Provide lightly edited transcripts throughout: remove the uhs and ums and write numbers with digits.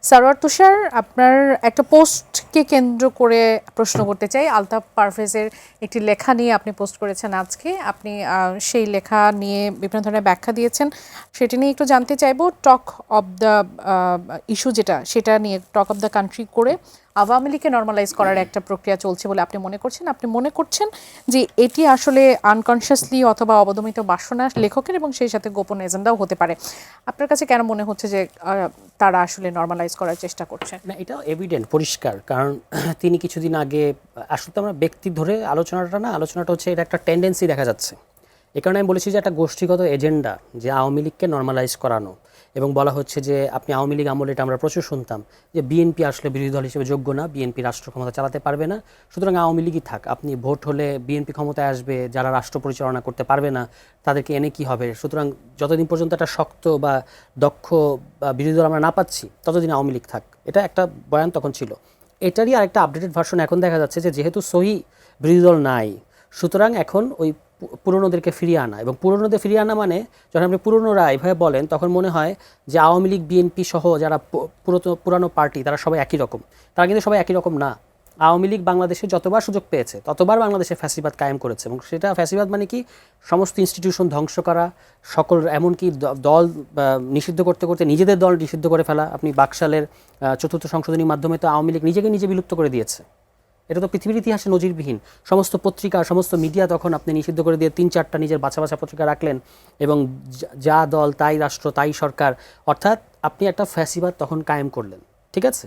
সারোয়ার তুষার, আপনার একটা পোস্টকে কেন্দ্র করে প্রশ্ন করতে চাই। আলতাফ পারভেজের একটি লেখা নিয়ে আপনি পোস্ট করেছেন আজকে। আপনি সেই লেখা নিয়ে বিভিন্ন ধরনের ব্যাখ্যা দিয়েছেন, সেটা নিয়ে একটু জানতে চাইবো। টক অব দ্য ইস্যু যেটা, সেটা নিয়ে টক অব দ্য কান্ট্রি করে আওয়ামী লীগকে নর্মালাইজ করার একটা প্রক্রিয়া চলছে বলে আপনি মনে করছেন। আপনি মনে করছেন যে এটি আসলে আনকনসিয়াসলি অথবা অবদমিত বাসনা লেখকের এবং সেই সাথে গোপন এজেন্ডাও হতে পারে। আপনার কাছে কেন মনে হচ্ছে যে তারা আসলে নর্মালাইজ করার চেষ্টা করছে? না, এটাও এভিডেন্ট, পরিষ্কার। কারণ তিনি কিছুদিন আগে, আসলে তো আমরা ব্যক্তি ধরে আলোচনাটা হচ্ছে, এটা একটা টেন্ডেন্সি দেখা যাচ্ছে। এ কারণে আমি বলেছি যে একটা গোষ্ঠীগত এজেন্ডা, যে আওয়ামী লীগকে নর্মালাইজ করানো, এবং বলা হচ্ছে যে আপনি আওয়ামী লীগ আমলে, এটা আমরা প্রচুর শুনতাম যে বিএনপি আসলে বিরোধী দল হিসেবে যোগ্য না, বিএনপি রাষ্ট্র ক্ষমতা চালাতে পারবে না, সুতরাং আওয়ামী লীগই থাক, আপনি ভোট হলে বিএনপি ক্ষমতায় আসবে, যারা রাষ্ট্র পরিচালনা করতে পারবে না তাদেরকে এনে কি হবে, সুতরাং যতদিন পর্যন্ত একটা শক্ত বা দক্ষ বা বিরোধী দল আমরা না পাচ্ছি ততদিন আওয়ামী লীগ থাক, এটা একটা বয়ান তখন ছিল। এটারই আরেকটা আপডেটেড ভার্সন এখন দেখা যাচ্ছে যে যেহেতু সহি বিরোধী দল নাই, সুতরাং এখন ওই পুরনোদেরকে ফিরিয়ে আনা, এবং পুরনোদের ফিরিয়ে আনা মানে যখন আপনি পুরনোরা এভাবে বলেন তখন মনে হয় যে আওয়ামী লীগ বিএনপি সহ যারা পুরানো পার্টি তারা সবাই একই রকম। তারা কিন্তু সবাই একই রকম না। আওয়ামী লীগ বাংলাদেশে যতবার সুযোগ পেয়েছে ততবার বাংলাদেশে ফ্যাসিবাদ কায়েম করেছে, এবং সেটা ফ্যাসিবাদ মানে কি, সমস্ত ইনস্টিটিউশন ধ্বংস করা, সকল এমনকি দল নিষিদ্ধ করতে করতে নিজেদের দল নিষিদ্ধ করে ফেলা। আপনি বাকশালের চতুর্থ সংশোধনীর মাধ্যমে তো আওয়ামী লীগ নিজেকে নিজে বিলুপ্ত করে দিয়েছে। এটা তো পৃথিবীর ইতিহাসে নজিরবিহীন। সমস্ত পত্রিকা, সমস্ত মিডিয়া তখন আপনি নিষিদ্ধ করে দিয়ে ৩-৪টা নিজের বাছা বাছা পত্রিকা রাখলেন, এবং যা দল তাই রাষ্ট্র তাই সরকার, অর্থাৎ আপনি একটা ফ্যাসিবাদ তখন কায়েম করলেন। ঠিক আছে,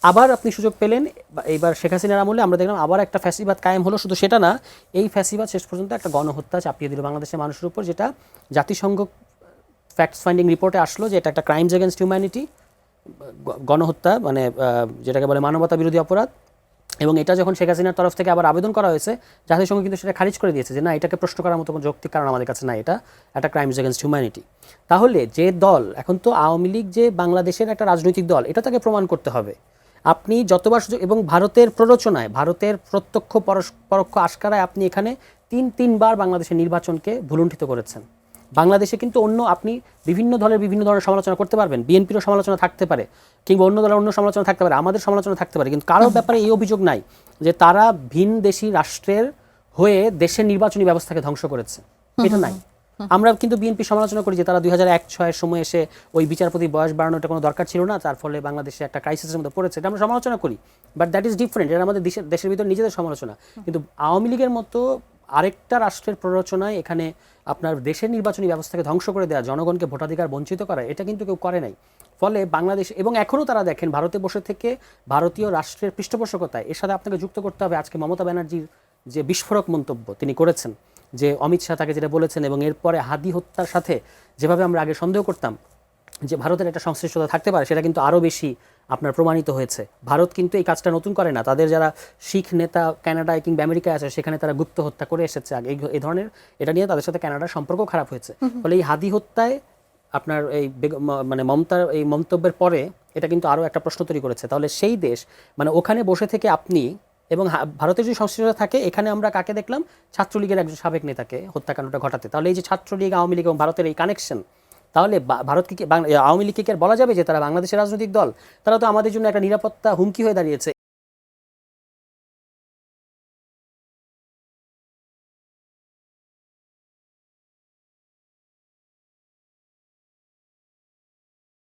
আবার আপনি সুযোগ পেলেন, এইবার শেখ হাসিনার আমলে আমরা দেখলাম আবার একটা ফ্যাসিবাদ কায়েম হলো। শুধু সেটা না, এই ফ্যাসিবাদ শেষ পর্যন্ত একটা গণহত্যা চাপিয়ে দিল বাংলাদেশের মানুষের উপর, যেটা জাতিসংঘ ফ্যাক্টস ফাইন্ডিং রিপোর্টে আসলো যে এটা একটা ক্রাইমস এগেনস্ট হিউম্যানিটি, গণহত্যা, মানে যেটাকে বলে মানবতা বিরোধী অপরাধ। এবং এটা যখন শেখ হাসিনার তরফ থেকে আবার আবেদন করা হয়েছে, জাতিসংঘ কিন্তু সেটা খারিজ করে দিয়েছে যে না, এটাকে প্রশ্ন করার মতো কোনো যৌক্তিক কারণ আমাদের কাছে নাই, এটা একটা ক্রাইমস এগেনস্ট হিউম্যানিটি। তাহলে যে দল, এখন তো আওয়ামী লীগ যে বাংলাদেশের একটা রাজনৈতিক দল, এটা তাকে প্রমাণ করতে হবে। আপনি যতবার সুযোগ, এবং ভারতের প্ররোচনায়, ভারতের প্রত্যক্ষ পরোক্ষ আশকারায় আপনি এখানে তিনবার বাংলাদেশের নির্বাচনকে ভুলুণ্ঠিত করেছেন। বাংলাদেশে কিন্তু অন্য, আপনি বিভিন্ন দলের বিভিন্ন ধরনের সমালোচনা করতে পারবেন, বিএনপিরও সমালোচনা থাকতে পারে, কিংবা অন্য দলের অন্য সমালোচনা থাকতে পারে, আমাদের সমালোচনা থাকতে পারে, কিন্তু কারোর ব্যাপারে এই অভিযোগ নাই যে তারা ভিন দেশি রাষ্ট্রের হয়ে দেশের নির্বাচনী ব্যবস্থাকে ধ্বংস করেছে, এটা নাই। আমরা কিন্তু বিএনপি সমালোচনা করি যে তারা 2001-06 সময় এসে ওই বিচারপতি বয়স বাড়ানোটা কোনো দরকার ছিল না, তার ফলে বাংলাদেশে একটা ক্রাইসিসের মধ্যে পড়েছে, এটা আমরা সমালোচনা করি। বাট দ্যাট ইজ ডিফারেন্ট, এটা আমাদের দেশের ভিতর নিজেদের সমালোচনা। কিন্তু আওয়ামী লীগের মতো আরেকটা রাষ্ট্রের প্ররোচনায় এখানে আপনার দেশের নির্বাচনী ব্যবস্থাকে ধ্বংস করে দেওয়া, জনগণকে ভোটাধিকার বঞ্চিত করা, এটা কিন্তু কেউ করে নাই। ফলে বাংলাদেশ, এবং এখনও তারা দেখেন ভারতে বসে থেকে ভারতীয় রাষ্ট্রের পৃষ্ঠপোষকতায়, এর সাথে আপনাকে যুক্ত করতে হবে আজকে মমতা ব্যানার্জির যে বিস্ফোরক মন্তব্য তিনি করেছেন, যে অমিত শাহ তাকে যেটা বলেছেন, এবং এরপরে হাদি হত্যার সাথে যেভাবে আমরা আগে সন্দেহ করতাম যে ভারতের একটা সংশ্লিষ্টতা থাকতে পারে, সেটা কিন্তু আরও বেশি আপনার প্রমাণিত হয়েছে। ভারত কিন্তু এই কাজটা নতুন করে না, তাদের যারা শিখ নেতা কানাডায় কিংবা আমেরিকায় আছে সেখানে তারা গুপ্ত হত্যা করে এসেছে আগে, এই ধরনের, এটা নিয়ে তাদের সাথে কানাডার সম্পর্ক খারাপ হয়েছে। ফলে এই হাদি হত্যায় আপনার এই মানে মমতার এই মন্তব্যের পরে এটা কিন্তু আরও একটা প্রশ্ন তৈরি করেছে। তাহলে সেই দেশ, মানে ওখানে বসে থেকে আপনি, এবং ভারতের যদি সংশ্লিষ্টতা থাকে, এখানে আমরা কাকে দেখলাম, ছাত্রলীগের একজন সাবেক নেতাকে হত্যাকাণ্ডটা ঘটাতে। তাহলে এই যে ছাত্রলীগ, আওয়ামী লীগ এবং ভারতের এই কানেকশন, তাহলে ভারতকে, আওয়ামী লীগকে কি আর বলা যাবে যে তারা বাংলাদেশের রাজনৈতিক দল? তারা তো আমাদের জন্য একটা নিরাপত্তা হুমকি হয়ে দাঁড়িয়েছে।